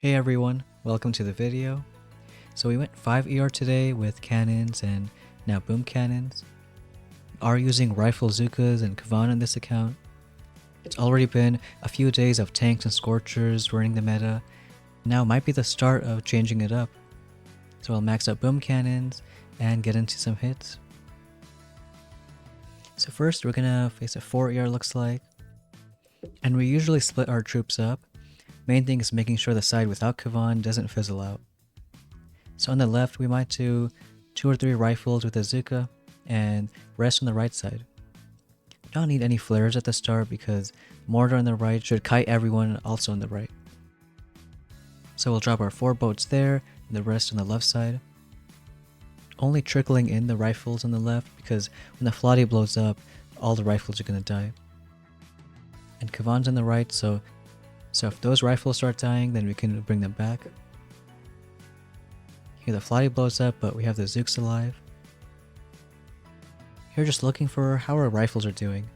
Hey everyone, welcome to the video. So we went 5 ER today with cannons and now boom cannons. We are using rifle Zookas and Kavan on this account. It's already been a few days of tanks and scorchers running the meta. Now might be the start of changing it up. So I'll max out boom cannons and get into some hits. So first we're gonna face a 4 ER looks like. And we usually split our troops up. Main thing is making sure the side without Kavan doesn't fizzle out. So on the left we might do 2 or 3 rifles with a Zooka and rest on the right side. We don't need any flares at the start because mortar on the right should kite everyone also on the right. So we'll drop our 4 boats there and the rest on the left side. Only trickling in the rifles on the left because when the floaty blows up, all the rifles are gonna die. And Kavan's on the right, so if those rifles start dying, then we can bring them back. Here the floaty blows up, but we have the Zooks alive. Here just looking for how our rifles are doing.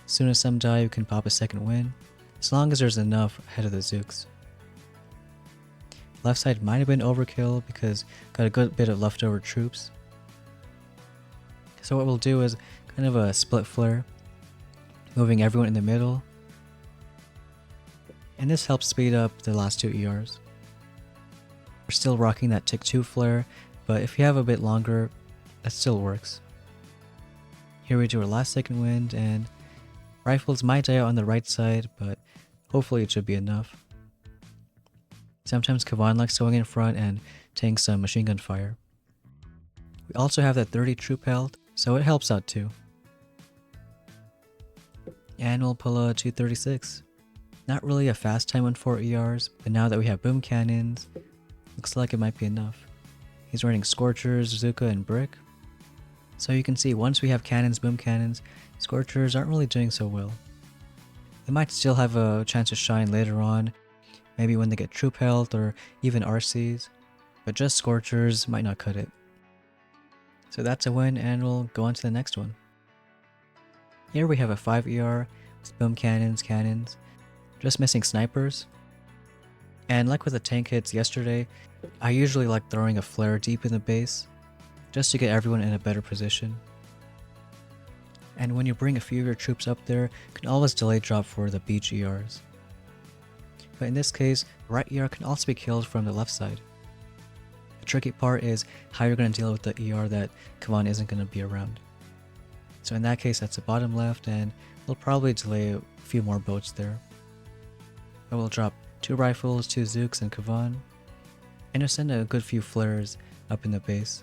As soon as some die, we can pop a second win, as long as there's enough ahead of the Zooks. Left side might have been overkill because got a good bit of leftover troops. So what we'll do is kind of a split flare, moving everyone in the middle. And this helps speed up the last 2 ERs. We're still rocking that tick 2 flare, but if you have a bit longer, that still works. Here we do our last second wind, and rifles might die out on the right side, but hopefully it should be enough. Sometimes Kavan likes going in front and tanks some machine gun fire. We also have that 30 troop health, so it helps out too. And we'll pull a 236. Not really a fast time on 4 ERs, but now that we have boom cannons, looks like it might be enough. He's running scorchers, Zooka, and brick. So you can see once we have cannons, boom cannons, scorchers aren't really doing so well. They might still have a chance to shine later on, maybe when they get troop health or even RCs, but just scorchers might not cut it. So that's a win, and we'll go on to the next one. Here we have a 5 ER with boom cannons, just missing snipers. And like with the tank hits yesterday, I usually like throwing a flare deep in the base, just to get everyone in a better position. And when you bring a few of your troops up there, you can always delay drop for the beach ERs. But in this case, right ER can also be killed from the left side. The tricky part is how you're going to deal with the ER that Kavan isn't going to be around. So in that case, that's the bottom left, and we'll probably delay a few more boats there. But we'll drop 2 rifles, 2 Zooks, and Kavan, and just send a good few flares up in the base.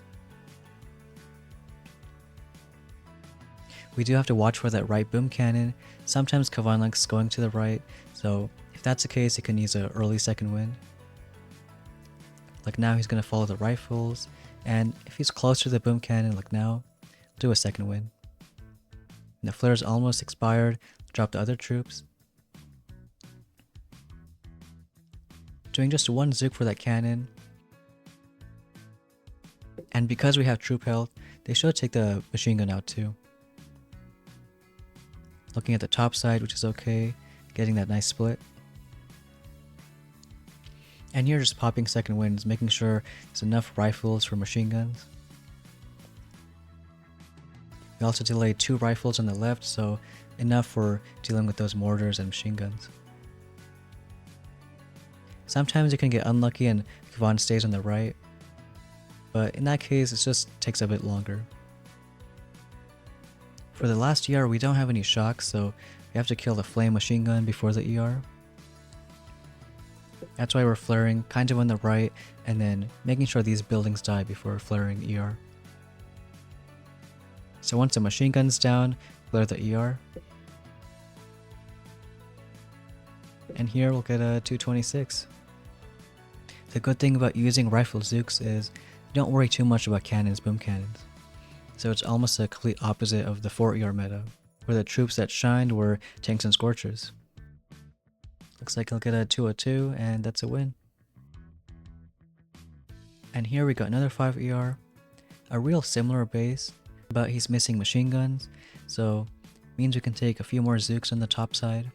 We do have to watch for that right boom cannon. Sometimes Kavan likes going to the right, so if that's the case, he can use an early second wind. Like now he's going to follow the rifles, and if he's close to the boom cannon like now, do a second wind. And the flare's almost expired, drop the other troops. Doing just 1 Zook for that cannon. And because we have troop health, they should take the machine gun out too. Looking at the top side, which is okay, getting that nice split. And here just popping second winds, making sure there's enough rifles for machine guns. We also delayed 2 rifles on the left, so enough for dealing with those mortars and machine guns. Sometimes you can get unlucky and Kavan stays on the right, but in that case it just takes a bit longer. For the last ER we don't have any shocks, so we have to kill the flame machine gun before the ER. That's why we're flaring kind of on the right and then making sure these buildings die before flaring ER. So once the machine gun's down, flare the ER. And here we'll get a 226. The good thing about using rifle Zooks is you don't worry too much about cannons, boom cannons. So it's almost a complete opposite of the 4 ER meta, where the troops that shined were tanks and scorchers. Looks like he'll get a 202, and that's a win. And here we got another 5 ER, a real similar base, but he's missing machine guns, so means we can take a few more Zooks on the top side.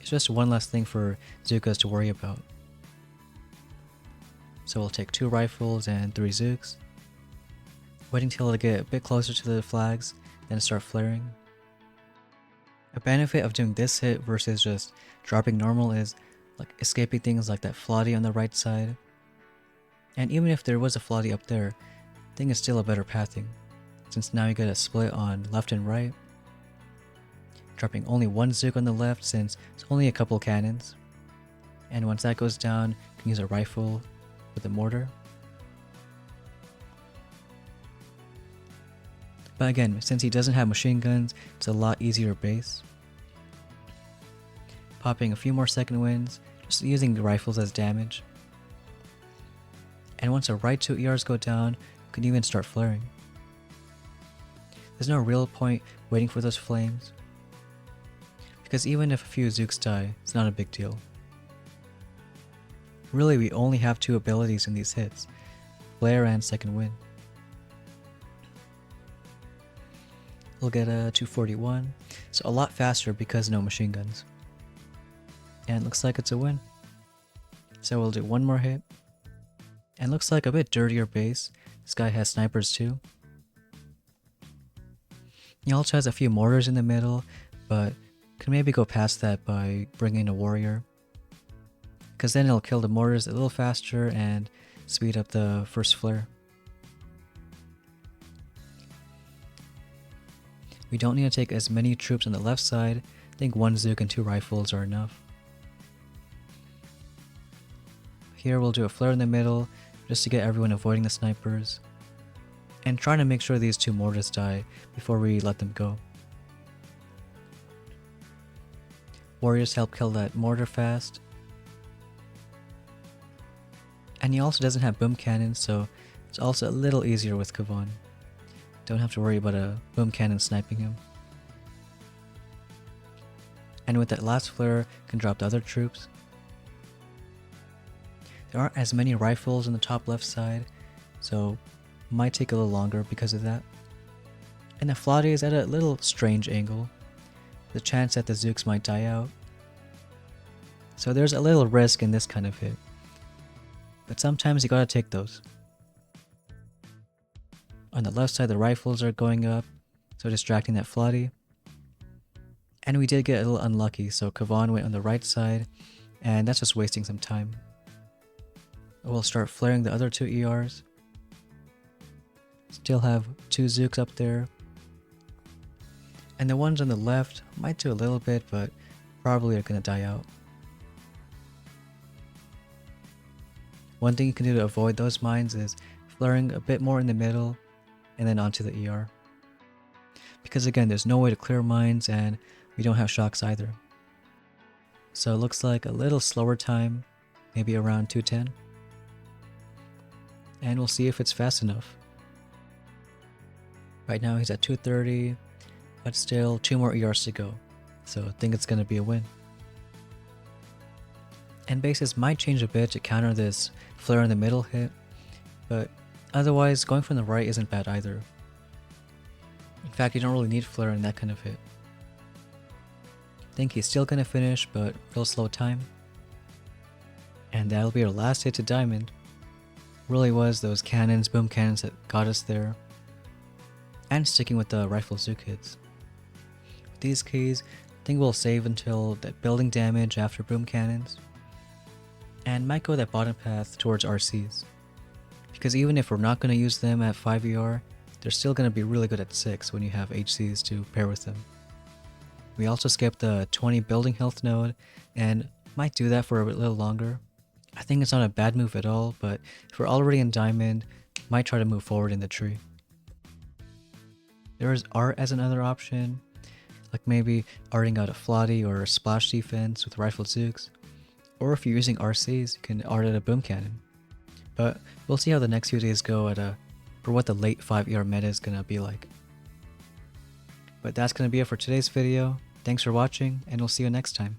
It's just one less thing for Zookas to worry about. So we'll take 2 rifles and 3 Zooks, waiting till they get a bit closer to the flags, then start flaring. A benefit of doing this hit versus just dropping normal is like escaping things like that floaty on the right side. And even if there was a floaty up there, I think it's still a better pathing, since now you get a split on left and right. Dropping only 1 Zook on the left since it's only a couple cannons. And once that goes down, you can use a rifle with a mortar. But again, since he doesn't have machine guns, it's a lot easier base. Popping a few more second winds, just using the rifles as damage. And once the right 2 ERs go down, you can even start flaring. There's no real point waiting for those flames, because even if a few Zooks die, it's not a big deal. Really, we only have 2 abilities in these hits, flare and second wind. We'll get a 241, so a lot faster because no machine guns. And it looks like it's a win. So we'll do 1 more hit. And looks like a bit dirtier base. This guy has snipers too. He also has a few mortars in the middle, but can maybe go past that by bringing a warrior, because then it'll kill the mortars a little faster and speed up the first flare. We don't need to take as many troops on the left side. I think 1 Zook and 2 rifles are enough. Here we'll do a flare in the middle, just to get everyone avoiding the snipers, and trying to make sure these 2 mortars die before we let them go. Warriors help kill that mortar fast. And he also doesn't have boom cannons, so it's also a little easier with Kavan. Don't have to worry about a boom cannon sniping him. And with that last flare, can drop the other troops. There aren't as many rifles on the top left side, so might take a little longer because of that. And the floaty is at a little strange angle. The chance that the Zooks might die out. So there's a little risk in this kind of hit. But sometimes you gotta take those. On the left side the rifles are going up, so distracting that floaty. And we did get a little unlucky, so Kavan went on the right side, and that's just wasting some time. We'll start flaring the other 2 ERs. Still have 2 Zooks up there. And the ones on the left might do a little bit, but probably are gonna die out. One thing you can do to avoid those mines is flaring a bit more in the middle and then onto the ER. Because again, there's no way to clear mines and we don't have shocks either. So it looks like a little slower time, maybe around 210. And we'll see if it's fast enough. Right now he's at 230, but still 2 more ERs to go, so I think it's going to be a win. And bases might change a bit to counter this flare in the middle hit, but otherwise going from the right isn't bad either. In fact, you don't really need flare in that kind of hit. I think he's still going to finish, but real slow time. And that'll be our last hit to diamond. Really was those cannons, boom cannons that got us there. And sticking with the rifle Zook hits. With these keys, I think we'll save until that building damage after boom cannons. And might go that bottom path towards RCs. Because even if we're not going to use them at 5 ER, they're still going to be really good at 6 when you have HCs to pair with them. We also skipped the 20 building health node, and might do that for a little longer. I think it's not a bad move at all, but if we're already in diamond, might try to move forward in the tree. There is art as another option, like maybe arting out a floaty or a splash defense with rifled Zooks, or if you're using RCs, you can art out a boom cannon. But we'll see how the next few days go for what the late 5 ER meta is gonna be like. But that's gonna be it for today's video. Thanks for watching, and we'll see you next time.